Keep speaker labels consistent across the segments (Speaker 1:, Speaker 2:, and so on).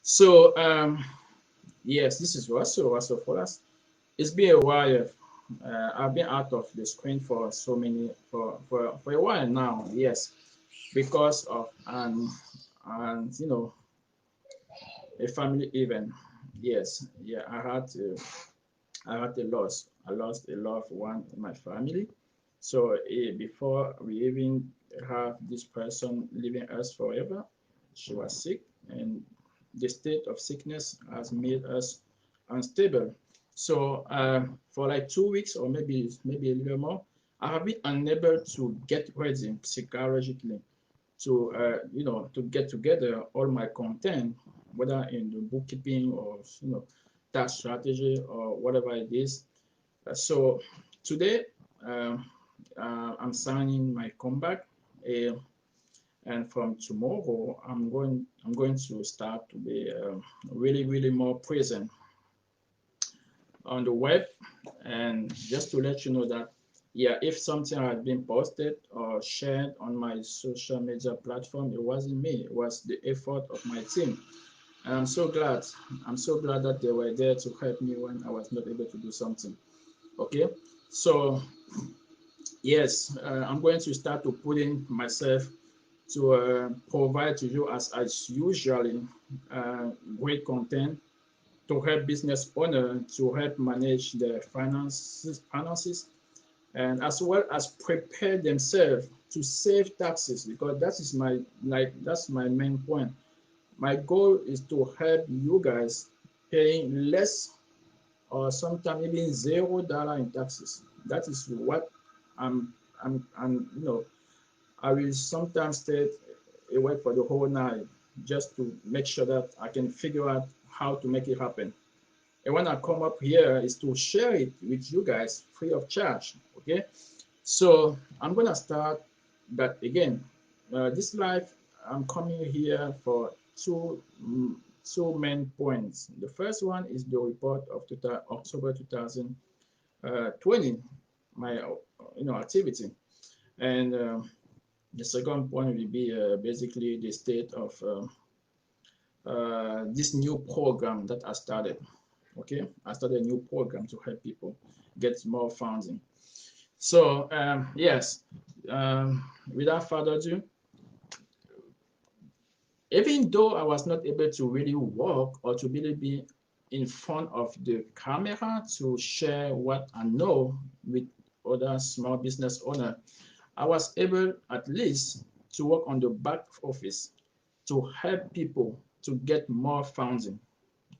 Speaker 1: So yes, this is Russell for us. It's been a while. I've been out of the screen for so many for a while now. Yes, because of and a family event. Yes, yeah, I had a loss. I lost a loved one in my family. So before we even have this person leaving us forever, she was sick, and the state of sickness has made us unstable. So for like 2 weeks or maybe a little more, I have been unable to get ready psychologically to to get together all my content, whether in the bookkeeping or tax strategy or whatever it is. So today um, I'm signing my comeback, uh, and from tomorrow I'm going to start to be really more present on the web. And just to let you know that, yeah, if something has been posted or shared on my social media platform, it wasn't me, it was the effort of my team. And I'm so glad that they were there to help me when I was not able to do something. Okay, so yes, I'm going to start to putting myself to provide to you as usually uh, great content to help business owner to help manage their finances, and as well as prepare themselves to save taxes, because that's my main point. My goal is to help you guys paying less or sometimes even $0 in taxes. That is what I'm I'm I will sometimes stay awake for the whole night just to make sure that I can figure out how to make it happen. And when I come up here is to share it with you guys free of charge. Okay, so I'm gonna start that again. This live, I'm coming here for two main points. The first one is the report of October 2020, my activity, and the second point will be basically the state of this new program that I started. Okay, I started a new program to help people get more funding. So yes, without further ado, even though I was not able to really walk or to really be in front of the camera to share what I know with other small business owner, I was able at least to work on the back office to help people to get more funding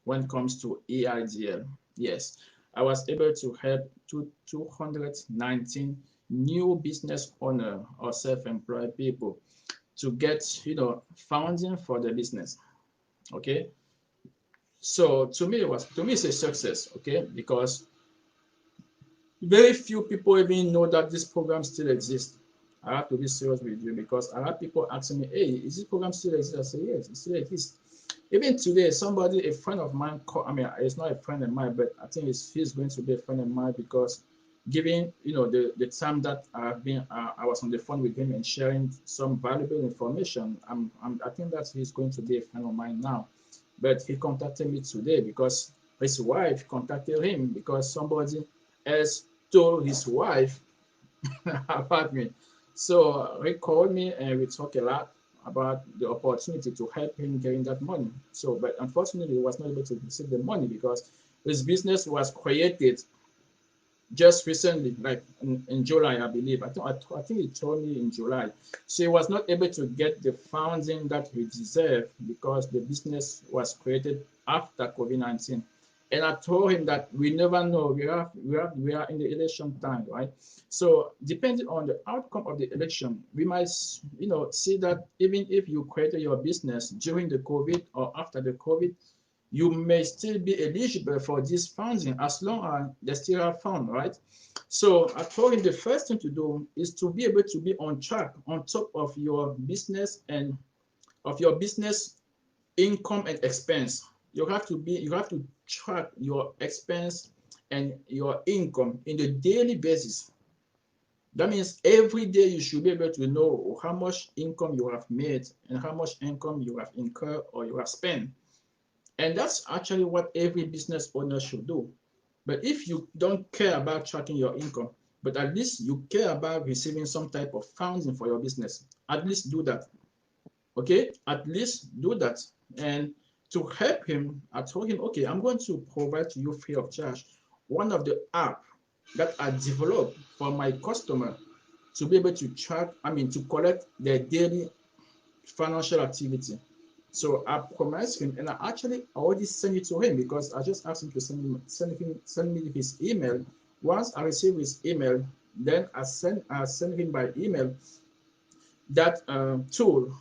Speaker 1: when it comes to EIDL. Yes, I was able to help 219 new business owner or self-employed people to get funding for the business. Okay, so to me it's a success. Okay, because very few people even know that this program still exists. I have to be serious with you because I have people asking me, "Hey, is this program still exist?" I say, "Yes, it still exists." Even today, a friend of mine, I mean, it's not a friend of mine, but I think he's going to be a friend of mine because, given the time that I was on the phone with him and sharing some valuable information, I think that he's going to be a friend of mine now. But he contacted me today because his wife contacted him because somebody else told his wife about me. So he called me and we talked a lot about the opportunity to help him getting that money. So, but unfortunately, he was not able to receive the money because his business was created just recently, like in July, I believe. I think he told me in July. So he was not able to get the funding that he deserved because the business was created after COVID-19. And I told him that we never know. We are in the election time, right? So depending on the outcome of the election, we might see that even if you created your business during the COVID or after the COVID, you may still be eligible for this funding as long as they still have fund, right? So I told him the first thing to do is to be able to be on track, on top of your business and of your business income and expense. You have to track your expense and your income in the daily basis. That means every day you should be able to know how much income you have made and how much income you have incurred or you have spent. And that's actually what every business owner should do. But if you don't care about tracking your income, but at least you care about receiving some type of funding for your business, at least do that. Okay, at least do that. And to help him, I told him, okay, I'm going to provide to you free of charge one of the app that I developed for my customer to be able to track, to collect their daily financial activity. So I promised him, and I actually already sent it to him because I just asked him to send me his email. Once I receive his email, then I send him by email that tool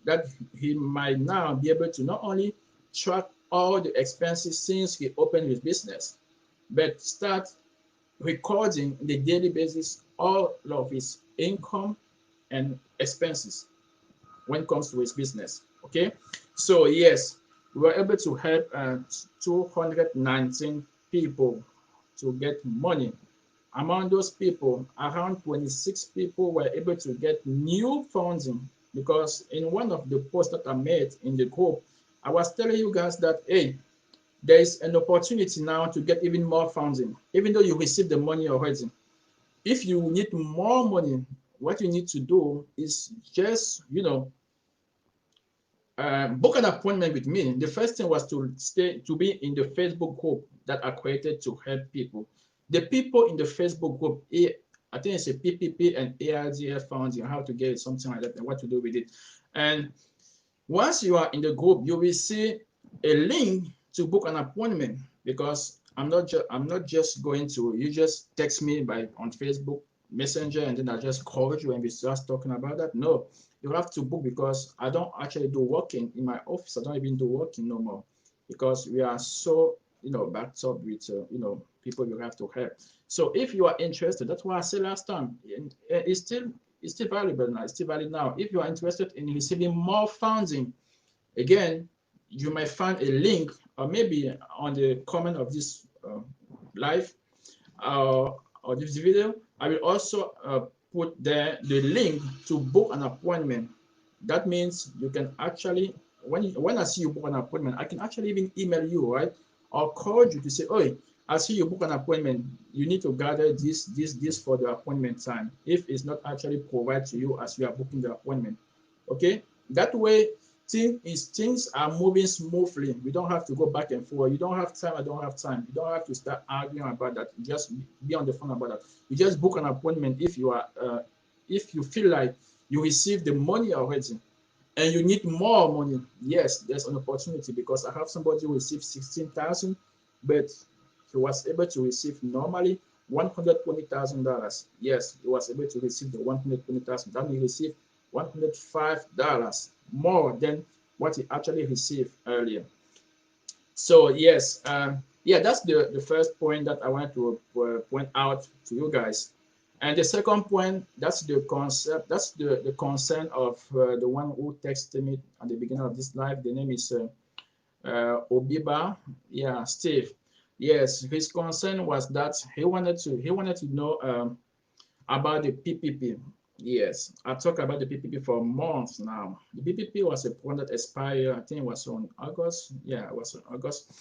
Speaker 1: that he might now be able to not only track all the expenses since he opened his business, but start recording on a daily basis all of his income and expenses when it comes to his business. Okay, so yes, we were able to help 219 people to get money. Among those people, around 26 people were able to get new funding because in one of the posts that I made in the group, I was telling you guys that, hey, there is an opportunity now to get even more funding, even though you received the money already. If you need more money, what you need to do is just, book an appointment with me. The first thing was to be in the Facebook group that I created to help people. The people in the Facebook group, I think it's a PPP and EIDL funding, how to get it, something like that, and what to do with it. And once you are in the group, you will see a link to book an appointment because I'm not just going to, you just text me on Facebook Messenger and then I just call you and we start talking about that. No, you have to book because I don't actually do working in my office. I don't even do working no more because we are so backed up with people you have to help. So if you are interested, that's why I said last time, and it's still valuable now. It's still valid now. If you are interested in receiving more funding, again, you might find a link or maybe on the comment of this live or this video. I will also put there the link to book an appointment. That means you can actually, when I see you book an appointment, I can actually even email you, right? Or call you to say, oh, I see you book an appointment. You need to gather this for the appointment time. If it's not actually provided to you as you are booking the appointment, okay? That way, things are moving smoothly. We don't have to go back and forth. You don't have time. I don't have time. You don't have to start arguing about that. You just be on the phone about that. You just book an appointment if you feel like you receive the money already and you need more money. Yes, there's an opportunity because I have somebody who received 16,000, but he was able to receive normally $120,000. Yes, he was able to receive the 120,000. Then he received $105 more than what he actually received earlier. So yes, yeah, that's the first point that I want to point out to you guys. And the second point, that's the concept, that's the concern of the one who texted me at the beginning of this live. The name is Obiba, yeah, Steve. Yes, his concern was that he wanted to know about the PPP. Yes, I talked about the PPP for months now. The PPP was a program that expired, I think it was on August. Yeah, it was on August,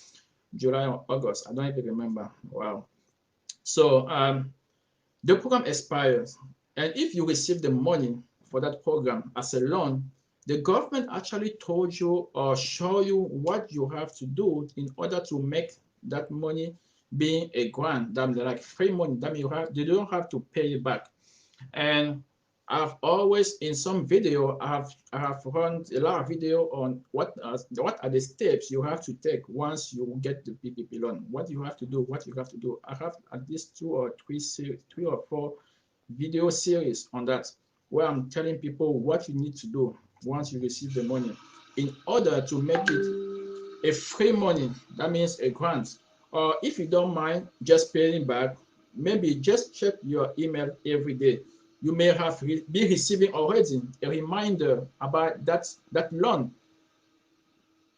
Speaker 1: July or August. I don't even remember. Wow. So the program expires, and if you receive the money for that program as a loan, the government actually told you or show you what you have to do in order to make that money being a grant. That means like free money. That means you don't have to pay it back. And I've always in some video I have run a lot of video on what are the steps you have to take once you get the PPP loan. What you have to do, I have at least three or four video series on that where I'm telling people what you need to do once you receive the money in order to make it a free money. That means a grant. Or if you don't mind just paying back, maybe just check your email every day. You may have be receiving already a reminder about that loan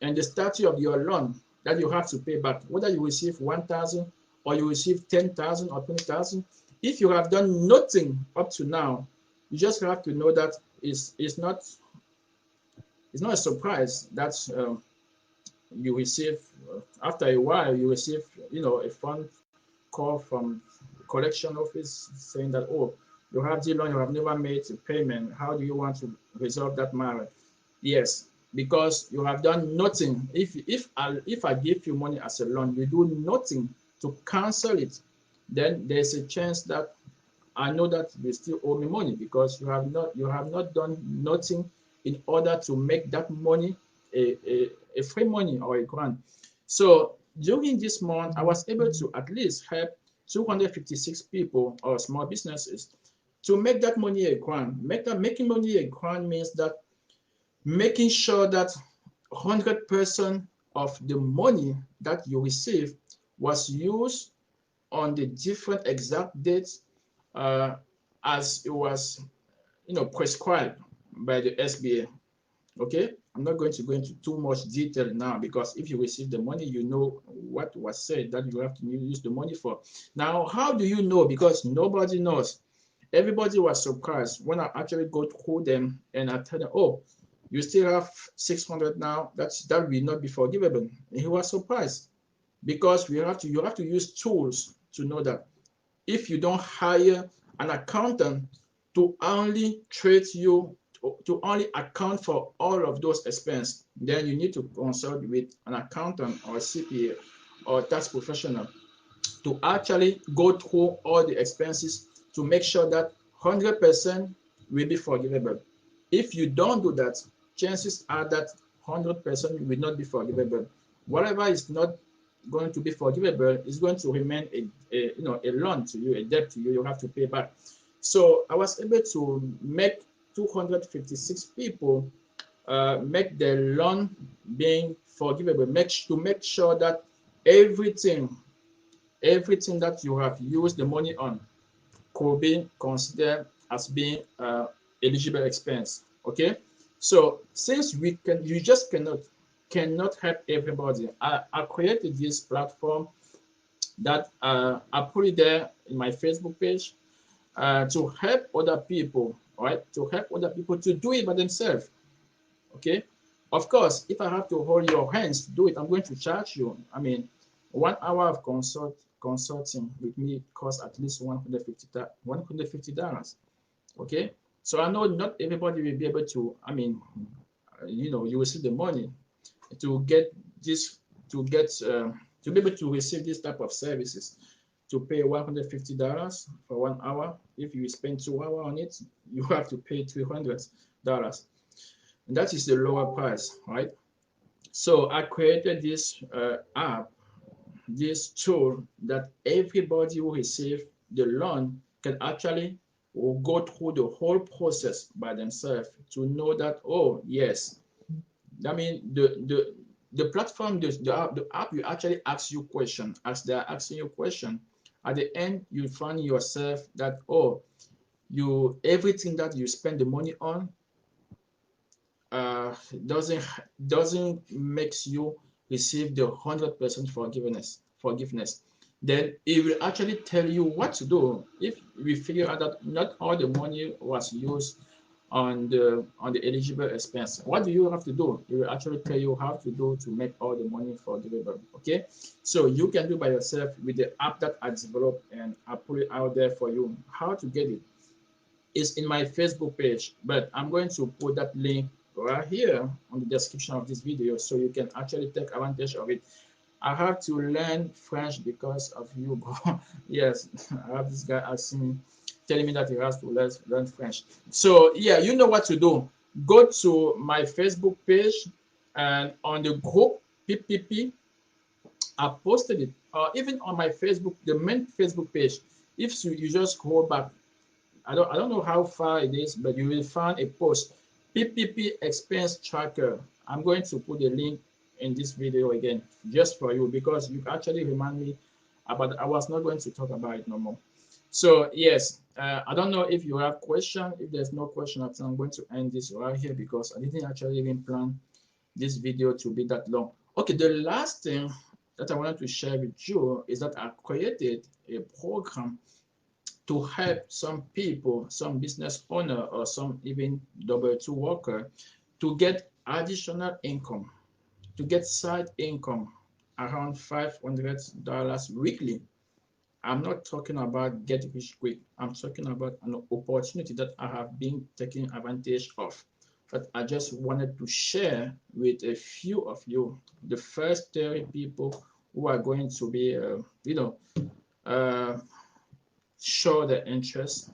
Speaker 1: and the status of your loan that you have to pay back, whether you receive 1,000 or you receive 10,000 or 20,000. If you have done nothing up to now, you just have to know that it's not a surprise that you receive, after a while, you receive, a phone call from collection office saying that, oh, you have the loan, you have never made a payment. How do you want to resolve that matter? Yes, because you have done nothing. If I give you money as a loan, you do nothing to cancel it, then there's a chance that I know that you still owe me money because you have not done nothing in order to make that money a free money or a grant. So during this month, I was able to at least help 256 people or small businesses to make that money a grant. Making money a grant means that making sure that 100% of the money that you receive was used on the different exact dates uh, as it was, prescribed by the SBA. Okay, I'm not going to go into too much detail now because if you receive the money, you know what was said that you have to use the money for. Now, how do you know? Because nobody knows. Everybody was surprised when I actually go through them and I tell them, oh, you still have 600 now. That will not be forgivable. And he was surprised because you have to use tools to know that. If you don't hire an accountant to only treat you, to only account for all of those expenses, then you need to consult with an accountant or a CPA or tax professional to actually go through all the expenses to make sure that 100% will be forgivable. If you don't do that, chances are that 100% will not be forgivable. Whatever is not going to be forgivable is going to remain a loan to you, a debt to you. You have to pay back. So I was able to make 256 people make their loan being forgivable. Make sure that everything everything that you have used the money on could be considered as being eligible expense. Okay, so since you just cannot help everybody, I created this platform that I put it there in my Facebook page to help other people, right? To help other people to do it by themselves. Okay, of course, if I have to hold your hands to do it, I'm going to charge you. I mean, 1 hour of consulting with me costs at least $150. Okay, so I know not everybody will be able to. I mean, you will see the money to get this to be able to receive this type of services. To pay $150 for 1 hour, if you spend 2 hours on it, you have to pay $300. And that is the lower price, right? So I created this app, this tool that everybody who receive the loan can actually go through the whole process by themselves to know that, oh yes, I mean the platform, the app will actually ask you question. As they are asking you question, at the end you find yourself that, oh, everything that you spend the money on uh, doesn't doesn't makes you receive the 100% forgiveness. Then it will actually tell you what to do if we figure out that not all the money was used on the eligible expense. What do you have to do? It will actually tell you how to do to make all the money forgivable. Okay, so you can do by yourself with the app that I developed and I put it out there for you. How to get it is in my Facebook page, but I'm going to put that link right here on the description of this video so you can actually take advantage of it. I have to learn French because of you, bro. Yes, I have this guy asking me, telling me that he has to learn French. So yeah, you know what to do. Go to my Facebook page and on the group PPP, I posted it. Even on my Facebook, the main Facebook page, if you just scroll back, I don't know how far it is, but you will find a post, PPP expense tracker. I'm going to put the link in this video again just for you because you actually remind me about. I was not going to talk about it no more. So yes, I don't know if you have question. If there's no question, I'm going to end this right here because I didn't actually even plan this video to be that long. Okay, the last thing that I wanted to share with you is that I created a program to help some people, some business owner or some even W2 worker to get additional income. to get side income around $500 weekly. I'm not talking about get rich quick. I'm talking about an opportunity that I have been taking advantage of. But I just wanted to share with a few of you, the first 30 people who are going to be, uh, show their interest.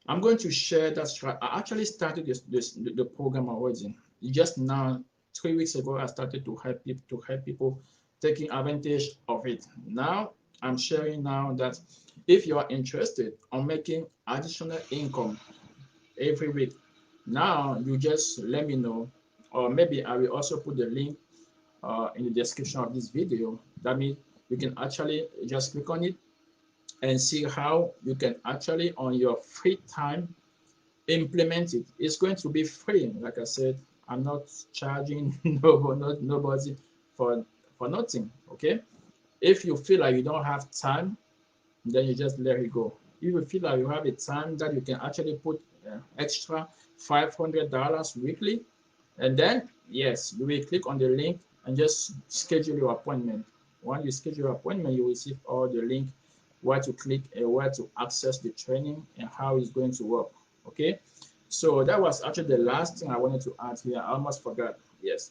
Speaker 1: I'm going to share that. I actually started the program already. Just now, 3 weeks ago, I started to help people taking advantage of it. Now, I'm sharing now that if you are interested on making additional income every week, now you just let me know, or maybe I will also put the link in the description of this video. That means you can actually just click on it and see how you can actually on your free time implement it. It's going to be free. Like I said, I'm not charging nobody for nothing. Okay. If you feel like you don't have time, then you just let it go. If you feel like you have a time that you can actually put extra $500 weekly, and then yes, you will click on the link and just schedule your appointment. Once you schedule your appointment, you will receive all the link, where to click and where to access the training and how it's going to work. Okay. So that was actually the last thing I wanted to add here. I almost forgot. Yes.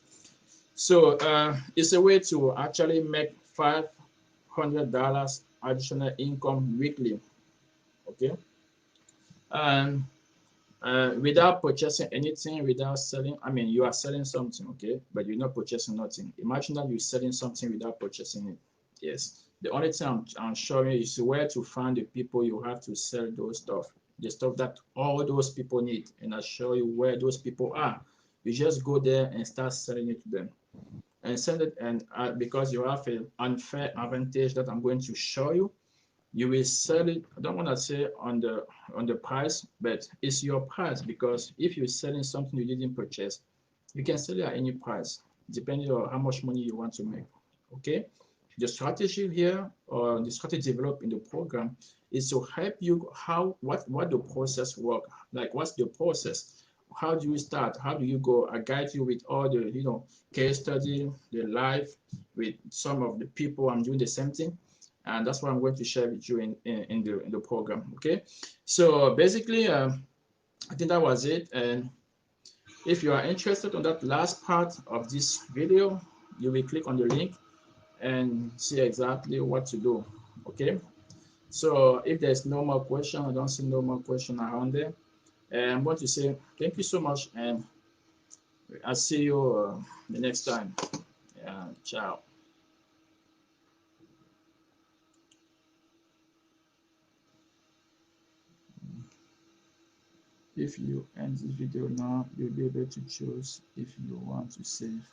Speaker 1: So it's a way to actually make $500 additional income weekly. Okay. And without purchasing anything, without selling, I mean, you are selling something, okay, but you're not purchasing nothing. Imagine that you're selling something without purchasing it. Yes. The only thing I'm showing you is where to find the people you have to sell those stuff, the stuff that all those people need. And I show you where those people are. You just go there and start selling it to them. And send it, and because you have an unfair advantage that I'm going to show you, you will sell it. I don't want to say on the price, but it's your price, because if you're selling something you didn't purchase, you can sell it at any price depending on how much money you want to make. Okay. The strategy here, or the strategy developed in the program, is to help you how what the process work, like what's the process, how do you start, how do you go. I guide you with all the case study, the live, with some of the people I'm doing the same thing, and that's what I'm going to share with you in the program. Okay. So basically, I think that was it. And if you are interested on that last part of this video, you will click on the link and see exactly what to do. Okay. So if there's no more question, I don't see no more question around there, and I'm going to say thank you so much, and I'll see you the next time. Yeah, ciao. If you end this video now, you'll be able to choose if you want to save